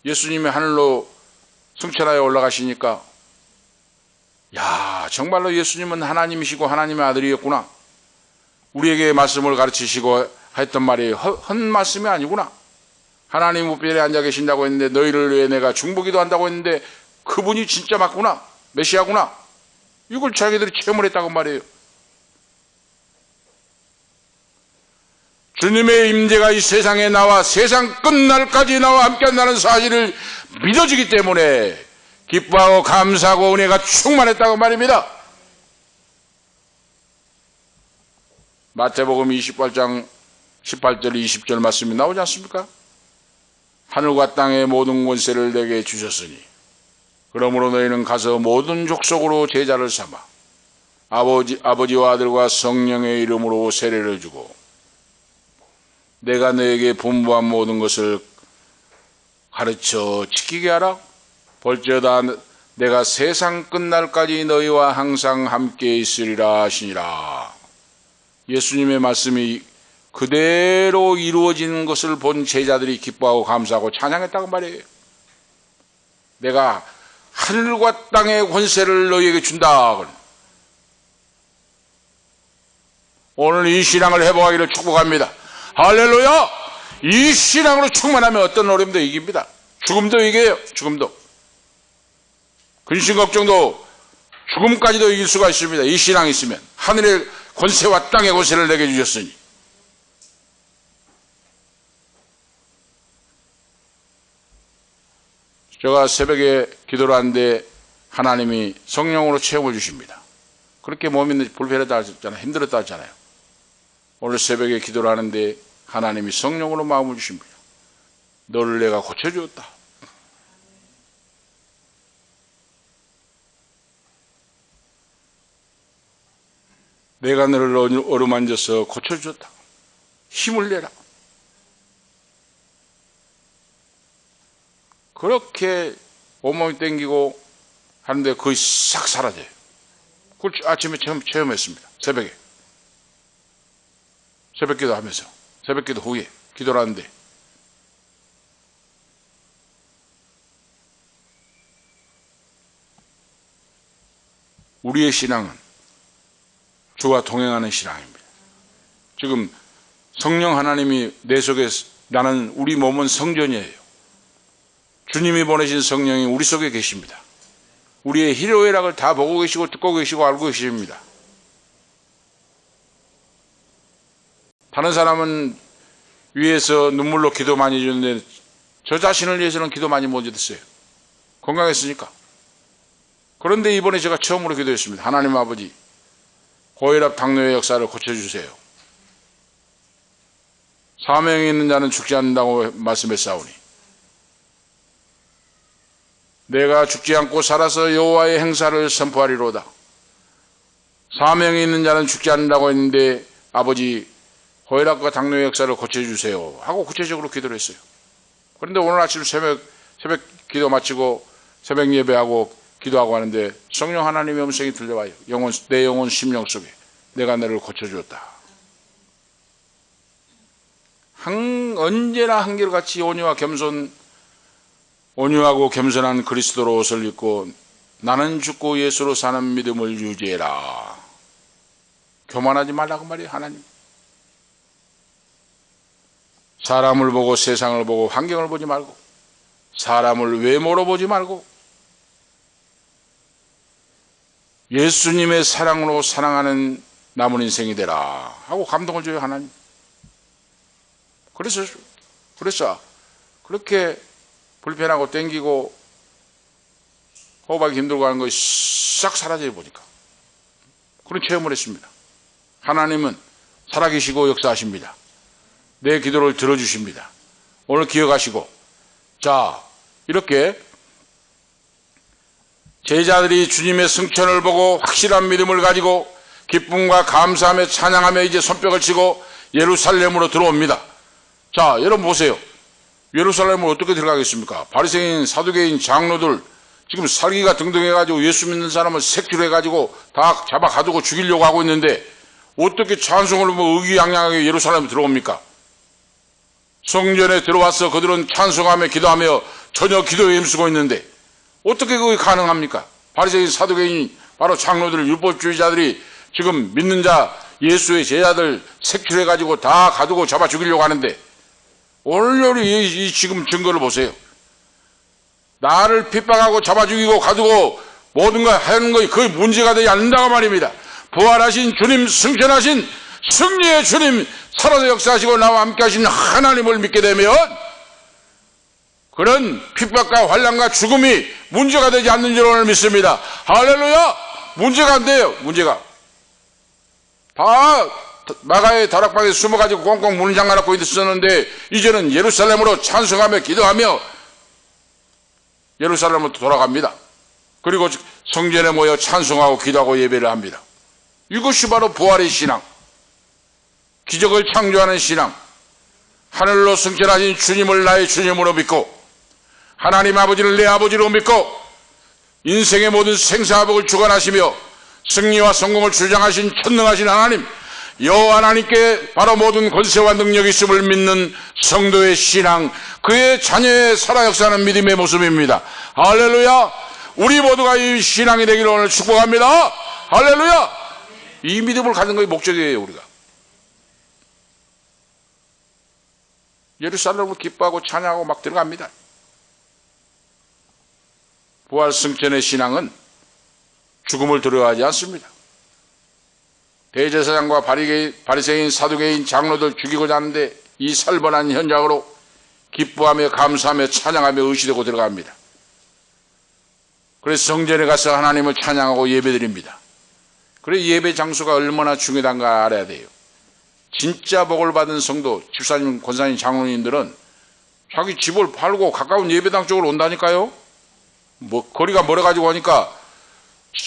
예수님이 하늘로 승천하여 올라가시니까, 야, 정말로 예수님은 하나님이시고 하나님의 아들이었구나. 우리에게 말씀을 가르치시고 했던 말이 헛 말씀이 아니구나. 하나님 우편에 앉아 계신다고 했는데 너희를 위해 내가 중보기도 한다고 했는데 그분이 진짜 맞구나, 메시아구나. 이걸 자기들이 체험을 했다고 말이에요. 주님의 임재가 이 세상에 나와 세상 끝날까지 나와 함께한다는 사실을 믿어지기 때문에 기뻐하고 감사하고 은혜가 충만했다고 말입니다. 마태복음 28장 18절 20절 말씀이 나오지 않습니까? 하늘과 땅의 모든 권세를 내게 주셨으니 그러므로 너희는 가서 모든 족속으로 제자를 삼아 아버지와 아들과 성령의 이름으로 세례를 주고 내가 너에게 분부한 모든 것을 가르쳐 지키게 하라. 볼지어다 내가 세상 끝날까지 너희와 항상 함께 있으리라 하시니라. 예수님의 말씀이 그대로 이루어지는 것을 본 제자들이 기뻐하고 감사하고 찬양했다고 말이에요. 내가 하늘과 땅의 권세를 너희에게 준다. 오늘 이 신앙을 회복하기를 축복합니다. 할렐루야! 이 신앙으로 충만하면 어떤 어려움도 이깁니다. 죽음도 이겨요. 죽음도. 근심 걱정도 죽음까지도 이길 수가 있습니다. 이 신앙이 있으면. 하늘의 권세와 땅의 권세를 내게 주셨으니. 제가 새벽에 기도를 하는데 하나님이 성령으로 체험을 주십니다. 그렇게 몸이 불편하다 하셨잖아요. 힘들었다 하잖아요. 오늘 새벽에 기도를 하는데 하나님이 성령으로 마음을 주십니다. 너를 내가 고쳐주었다. 내가 너를 어루만져서 고쳐주었다. 힘을 내라. 그렇게 온몸이 땡기고 하는데 거의 싹 사라져요. 그걸 아침에 체험했습니다. 새벽에. 새벽 기도하면서. 새벽 기도 후에 기도를 하는데 우리의 신앙은 주와 동행하는 신앙입니다. 지금 성령 하나님이 내 속에 나는 우리 몸은 성전이에요. 주님이 보내신 성령이 우리 속에 계십니다. 우리의 희로애락을 다 보고 계시고 듣고 계시고 알고 계십니다. 다른 사람은 위에서 눈물로 기도 많이 해주는데 저 자신을 위해서는 기도 많이 못 해줬어요. 건강했으니까. 그런데 이번에 제가 처음으로 기도했습니다. 하나님 아버지, 고혈압 당뇨의 역사를 고쳐주세요. 사명이 있는 자는 죽지 않는다고 말씀했사오니 내가 죽지 않고 살아서 여호와의 행사를 선포하리로다. 사명이 있는 자는 죽지 않는다고 했는데 아버지 고혈압과 당뇨의 역사를 고쳐주세요 하고 구체적으로 기도를 했어요. 그런데 오늘 아침 새벽 기도 마치고 새벽 예배하고 기도하고 하는데 성령 하나님의 음성이 들려와요. 내 영혼 심령 속에 내가 너를 고쳐주었다. 언제나 한결같이 온유하고 겸손한 그리스도로 옷을 입고 나는 죽고 예수로 사는 믿음을 유지해라. 교만하지 말라고 말이에요. 하나님. 사람을 보고 세상을 보고 환경을 보지 말고 사람을 외모로 보지 말고 예수님의 사랑으로 사랑하는 남은 인생이 되라 하고 감동을 줘요. 하나님. 그래서 그렇게 불편하고 땡기고 호흡하기 힘들고 하는 것이 싹 사라져 보니까 그런 체험을 했습니다. 하나님은 살아계시고 역사하십니다. 내 기도를 들어주십니다. 오늘 기억하시고 자 이렇게 제자들이 주님의 승천을 보고 확실한 믿음을 가지고 기쁨과 감사하며 찬양하며 이제 손뼉을 치고 예루살렘으로 들어옵니다. 자 여러분 보세요. 예루살렘을 어떻게 들어가겠습니까? 바리새인, 사두개인, 장로들 지금 살기가 등등해가지고 예수 믿는 사람을 색출해가지고 다 잡아 가두고 죽이려고 하고 있는데 어떻게 찬송을 의기양양하게 예루살렘에 들어옵니까? 성전에 들어와서 그들은 찬송하며 기도하며 전혀 기도에 힘쓰고 있는데 어떻게 그게 가능합니까? 바리새인, 사두개인, 바로 장로들, 율법주의자들이 지금 믿는 자 예수의 제자들 색출해가지고 다 가두고 잡아 죽이려고 하는데 오늘 이 지금 증거를 보세요. 나를 핍박하고 잡아 죽이고 가두고 모든 걸 하는 것이 그게 문제가 되지 않는다고 말입니다. 부활하신 주님, 승천하신 승리의 주님, 살아서 역사하시고 나와 함께 하시는 하나님을 믿게 되면 그런 핍박과 환난과 죽음이 문제가 되지 않는 줄 오늘 믿습니다. 할렐루야! 문제가 안 돼요. 문제가 다 마가의 다락방에 숨어가지고 꽁꽁 문을 잠가놓고 있었는데 이제는 예루살렘으로 찬송하며 기도하며 예루살렘으로 돌아갑니다. 그리고 성전에 모여 찬송하고 기도하고 예배를 합니다. 이것이 바로 부활의 신앙, 기적을 창조하는 신앙, 하늘로 승천하신 주님을 나의 주님으로 믿고 하나님 아버지를 내 아버지로 믿고 인생의 모든 생사화복을 주관하시며 승리와 성공을 주장하신 전능하신 하나님, 여호와 하나님께 바로 모든 권세와 능력이 있음을 믿는 성도의 신앙, 그의 자녀의 살아 역사하는 믿음의 모습입니다. 할렐루야! 우리 모두가 이 신앙이 되기를 오늘 축복합니다. 할렐루야! 이 믿음을 갖는 것이 목적이에요. 우리가 예루살렘을 기뻐하고 찬양하고 막 들어갑니다. 부활 승천의 신앙은 죽음을 두려워하지 않습니다. 대제사장과 바리새인, 사두개인, 장로들 죽이고자 하는데 이 살벌한 현장으로 기뻐하며 감사하며 찬양하며 의시되고 들어갑니다. 그래서 성전에 가서 하나님을 찬양하고 예배드립니다. 그래서 예배 장소가 얼마나 중요한가 알아야 돼요. 진짜 복을 받은 성도, 집사님, 권사님, 장로님들은 자기 집을 팔고 가까운 예배당 쪽으로 온다니까요. 거리가 멀어가지고 하니까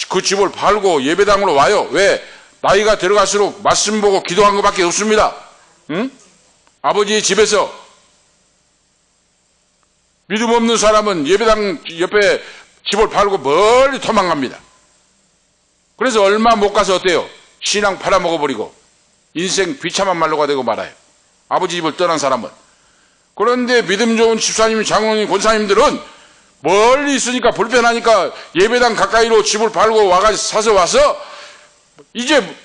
그 집을 팔고 예배당으로 와요. 왜? 나이가 들어갈수록 말씀 보고 기도한 것밖에 없습니다. 응? 아버지의 집에서 믿음 없는 사람은 예배당 옆에 집을 팔고 멀리 도망갑니다. 그래서 얼마 못 가서 어때요? 신앙 팔아먹어버리고 인생 비참한 말로가 되고 말아요. 아버지 집을 떠난 사람은. 그런데 믿음 좋은 집사님, 장로님, 권사님들은 멀리 있으니까 불편하니까 예배당 가까이로 집을 팔고 사서 와서 이제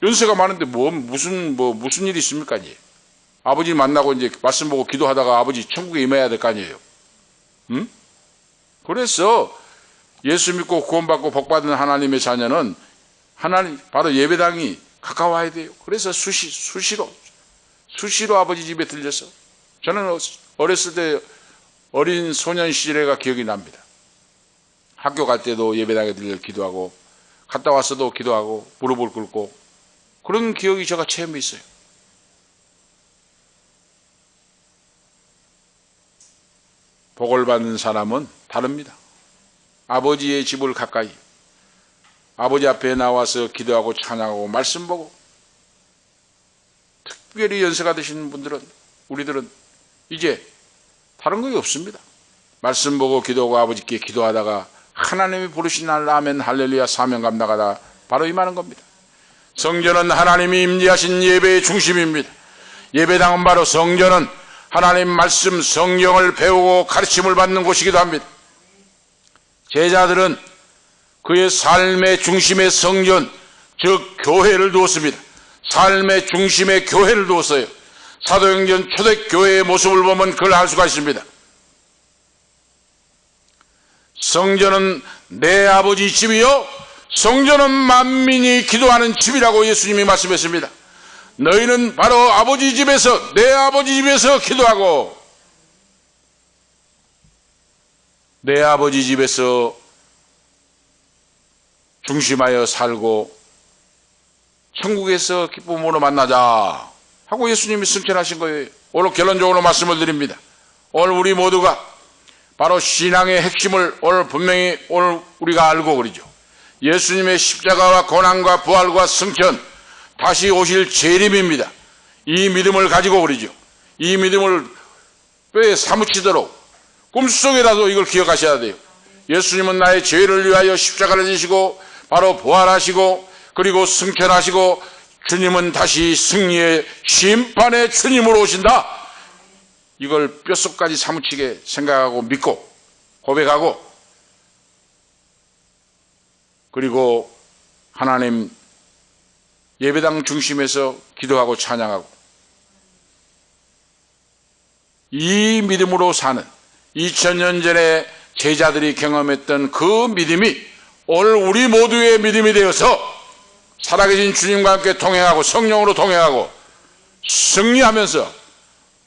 연세가 많은데 무슨 일이 있습니까? 이제 아버지 만나고 이제 말씀 보고 기도하다가 아버지 천국에 임해야 될 거 아니에요. 응? 그래서 예수 믿고 구원받고 복받은 하나님의 자녀는 하나님 바로 예배당이 가까워야 돼요. 그래서 수시로 아버지 집에 들려서 저는 어렸을 때 어린 소년 시절가 기억이 납니다. 학교 갈 때도 예배당에 들려 기도하고 갔다 왔어도 기도하고 무릎을 꿇고 그런 기억이 제가 체험이 있어요. 복을 받는 사람은 다릅니다. 아버지의 집을 가까이 아버지 앞에 나와서 기도하고 찬양하고 말씀 보고 특별히 연세가 되신 분들은 우리들은 이제 다른 거 없습니다. 말씀 보고 기도하고 아버지께 기도하다가 하나님이 부르신 날 아멘 할렐루야 사명감 나가다 바로 임하는 겁니다. 성전은 하나님이 임재하신 예배의 중심입니다. 예배당은 바로 성전은 하나님 말씀 성경을 배우고 가르침을 받는 곳이기도 합니다. 제자들은 그의 삶의 중심에 성전, 즉 교회를 두었습니다. 삶의 중심에 교회를 두었어요. 사도행전 초대교회의 모습을 보면 그걸 알 수가 있습니다. 성전은 내 아버지 집이요 성전은 만민이 기도하는 집이라고 예수님이 말씀했습니다. 너희는 바로 아버지 집에서 내 아버지 집에서 기도하고 내 아버지 집에서 중심하여 살고 천국에서 기쁨으로 만나자 하고 예수님이 승천하신 거예요. 오늘 결론적으로 말씀을 드립니다. 오늘 우리 모두가 바로 신앙의 핵심을 오늘 분명히 우리가 알고 그러죠. 예수님의 십자가와 고난과 부활과 승천, 다시 오실 재림입니다. 이 믿음을 가지고 그러죠. 이 믿음을 뼈에 사무치도록 꿈속에라도 이걸 기억하셔야 돼요. 예수님은 나의 죄를 위하여 십자가를 지시고 바로 부활하시고 그리고 승천하시고 주님은 다시 승리의 심판의 주님으로 오신다. 이걸 뼛속까지 사무치게 생각하고 믿고 고백하고 그리고 하나님 예배당 중심에서 기도하고 찬양하고 이 믿음으로 사는 2000년 전에 제자들이 경험했던 그 믿음이 오늘 우리 모두의 믿음이 되어서 살아계신 주님과 함께 동행하고 성령으로 동행하고 승리하면서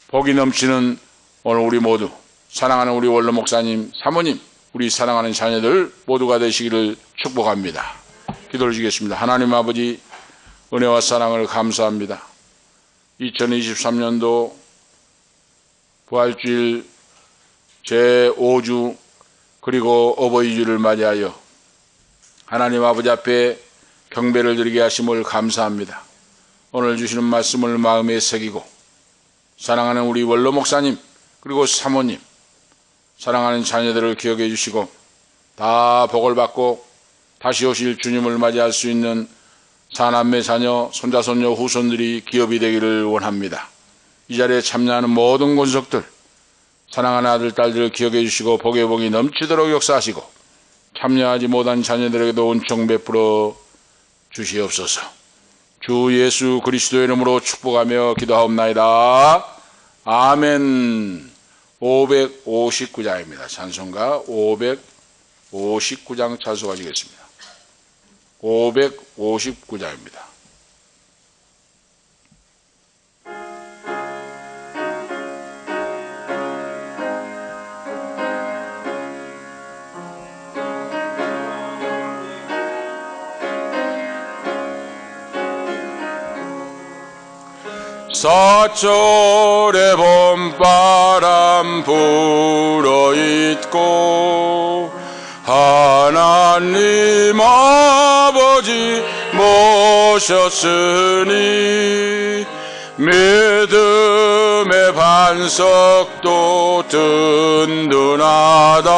복이 넘치는 오늘 우리 모두, 사랑하는 우리 원로 목사님, 사모님, 우리 사랑하는 자녀들 모두가 되시기를 축복합니다. 기도를 드리겠습니다. 하나님 아버지, 은혜와 사랑을 감사합니다. 2023년도 부활주일 제5주 그리고 어버이주를 맞이하여 하나님 아버지 앞에 경배를 드리게 하심을 감사합니다. 오늘 주시는 말씀을 마음에 새기고 사랑하는 우리 원로 목사님 그리고 사모님, 사랑하는 자녀들을 기억해 주시고 다 복을 받고 다시 오실 주님을 맞이할 수 있는 사남매 자녀, 손자, 손녀, 후손들이 기업이 되기를 원합니다. 이 자리에 참여하는 모든 권속들, 사랑하는 아들, 딸들을 기억해 주시고 복의 복이 넘치도록 역사하시고 참여하지 못한 자녀들에게도 은총 베풀어 주시옵소서. 주 예수 그리스도의 이름으로 축복하며 기도하옵나이다. 아멘. 559장입니다. 찬송가 559장 찬송하시겠습니다. 559장입니다. 사철의 봄바람 불어있고 하나님 아버지 모셨으니 믿음의 반석도 든든하다.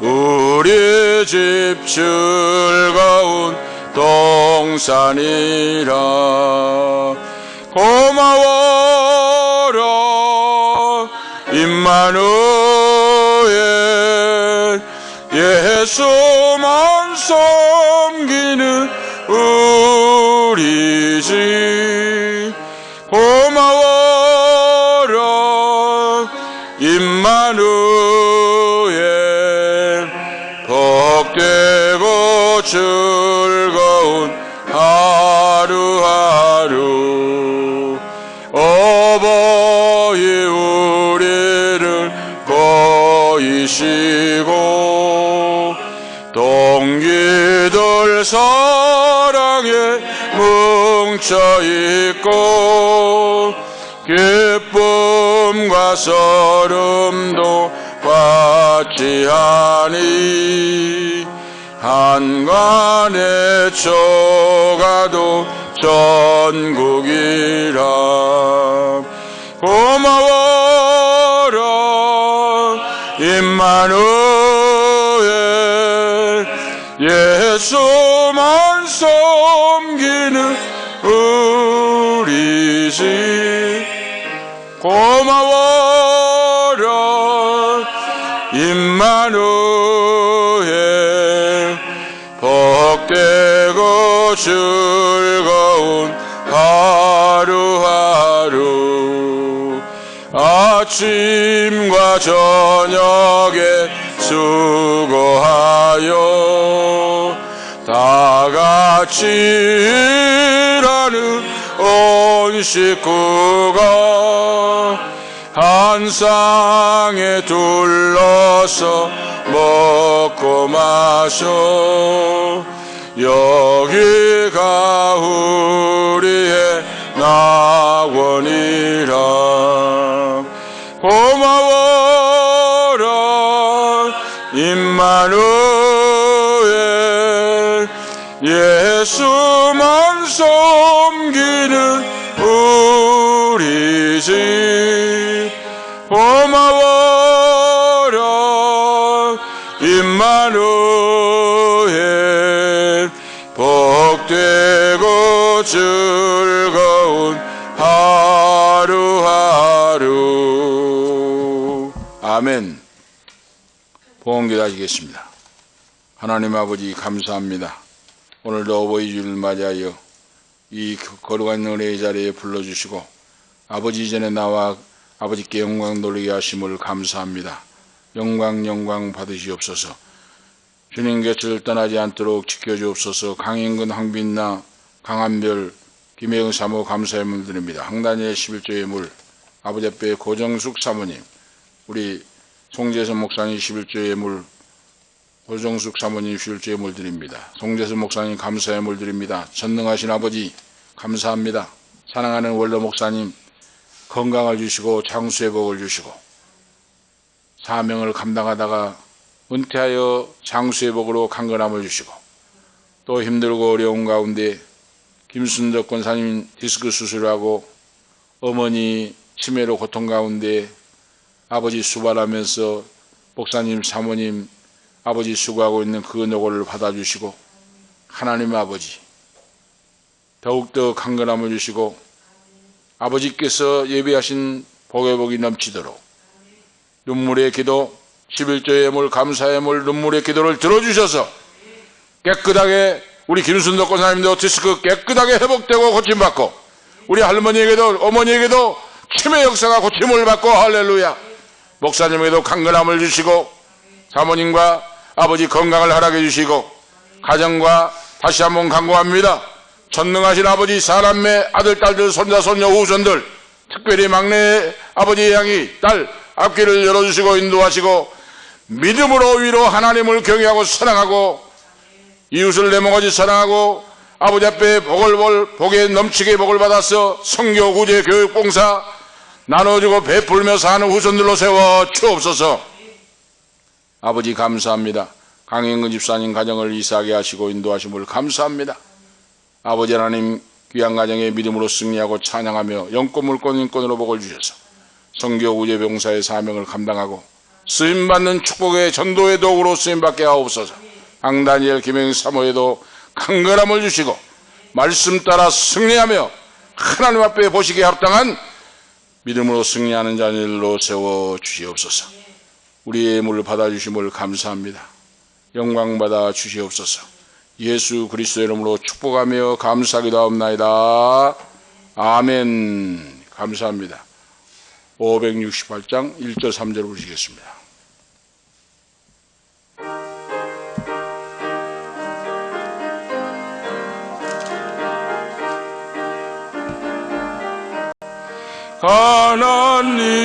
우리 집 즐거운 동산이라. 고마워라 임마누엘, 예수만 섬기는 우리 집. 고마워라 임마누엘, 복되고 즐거운 하루하루. 어버이 우리를 거이시고 동기들 사랑에 뭉쳐있고 기쁨과 서름도 같이 하니 한간에 초가도 전국이라. 고마워라 임마누엘, 예수만 섬기는 우리 집. 고마워라 임마누엘, 복되고 즐거운 하루하루. 아침과 저녁에 수고하여 다같이 일하는 온 식구가 한 쌍에 둘러서 먹고 마셔. 여기가 우리의 낙원이라. 고마워라 임마누엘, 예수만 섬기는 우리 집. 고마워라 임마누엘, 복되고 즐거운 하루하루. 아멘. 봉헌 기도하시겠습니다. 하나님 아버지 감사합니다. 오늘도 어버이주를 맞이하여 이 거룩한 은혜의 자리에 불러주시고 아버지 전에 나와 아버지께 영광 돌리게 하심을 감사합니다. 영광 받으시옵소서. 주님 곁을 떠나지 않도록 지켜주옵소서. 강인근, 황빛나, 강한별, 김혜영 사모 감사의 물 드립니다. 항단의 11조의 물, 아버지 앞에 고정숙 사모님, 우리 송재선 목사님 11조의 물, 고정숙 사모님 11조의 물 드립니다. 송재선 목사님 감사의 물 드립니다. 전능하신 아버지 감사합니다. 사랑하는 원로 목사님 건강을 주시고 장수의 복을 주시고 사명을 감당하다가 은퇴하여 장수의 복으로 강건함을 주시고 또 힘들고 어려운 가운데 김순덕 권사님 디스크 수술하고 어머니 치매로 고통 가운데 아버지 수발하면서 목사님 사모님 아버지 수고하고 있는 그 노고를 받아주시고 하나님 아버지 더욱더 강건함을 주시고 아버지께서 예비하신 복의 복이 넘치도록 눈물의 기도 11조의 물 감사의 물 눈물의 기도를 들어주셔서 깨끗하게 우리 김순덕 권사님도 디스크 깨끗하게 회복되고 고침받고 우리 할머니에게도 어머니에게도 치매 역사가 고침을 받고 할렐루야. 목사님에게도 강건함을 주시고 사모님과 아버지 건강을 허락해 주시고 가정과 다시 한번 간구합니다. 전능하신 아버지 사람의 아들 딸들 손자 손녀 후손들 특별히 막내 아버지 양이 딸 앞길을 열어주시고 인도하시고 믿음으로 위로 하나님을 경외하고 사랑하고 이웃을 내모가지 사랑하고 아버지 앞에 복에 넘치게 복을 받아서 성교 구제 교육 봉사 나눠주고 베풀며 사는 후손들로 세워 주옵소서. 아버지 감사합니다. 강영근 집사님 가정을 이사하게 하시고 인도하심을 감사합니다. 아버지 하나님 귀한 가정에 믿음으로 승리하고 찬양하며 영권 물권 인권으로 복을 주셔서 성교 구제 봉사의 사명을 감당하고 쓰임받는 축복의 전도의 도구로 쓰임받게 하옵소서. ang다니엘 김영 사모에도 강건함을 주시고 말씀 따라 승리하며 하나님 앞에 보시기에 합당한 믿음으로 승리하는 자들로 세워 주시옵소서. 우리의 물을 받아주심을 감사합니다. 영광 받아 주시옵소서. 예수 그리스도의 이름으로 축복하며 감사하기도 하옵나이다. 아멘. 감사합니다. 568장 1절 3절 부르시겠습니다. 하나님은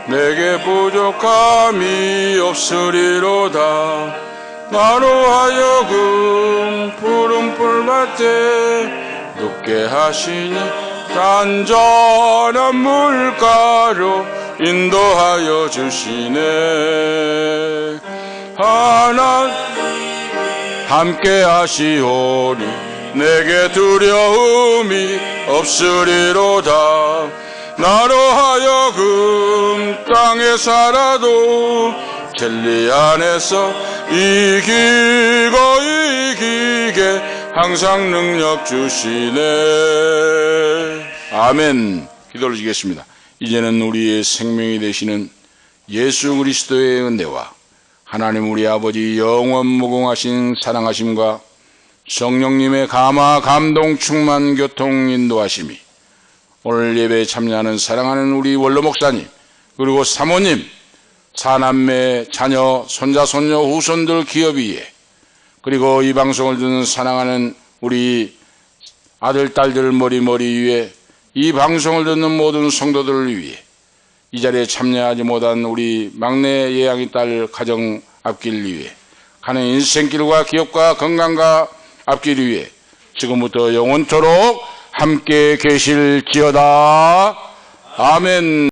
내게 부족함이 없으리로다. 나로 하여금 푸른 풀밭에 눕게 하시니 단전한 물가로 인도하여 주시네. 하나님 함께 하시오니 내게 두려움이 없으리로다. 나로 하여금 땅에 살아도 진리 안에서 이기고 이기게 항상 능력 주시네. 아멘. 기도를 드리겠습니다. 이제는 우리의 생명이 되시는 예수 그리스도의 은혜와 하나님 우리 아버지 영원 무궁하신 사랑하심과 성령님의 감화 감동 충만 교통 인도하심이 오늘 예배에 참여하는 사랑하는 우리 원로 목사님 그리고 사모님 사남매 자녀 손자 손녀 후손들 기업 위에 그리고 이 방송을 듣는 사랑하는 우리 아들 딸들 머리 위에 이 방송을 듣는 모든 성도들을 위해 이 자리에 참여하지 못한 우리 막내 예양이 딸 가정 앞길 위해 가는 인생길과 기업과 건강과 앞길 위해 지금부터 영원토록 함께 계실지어다. 아멘.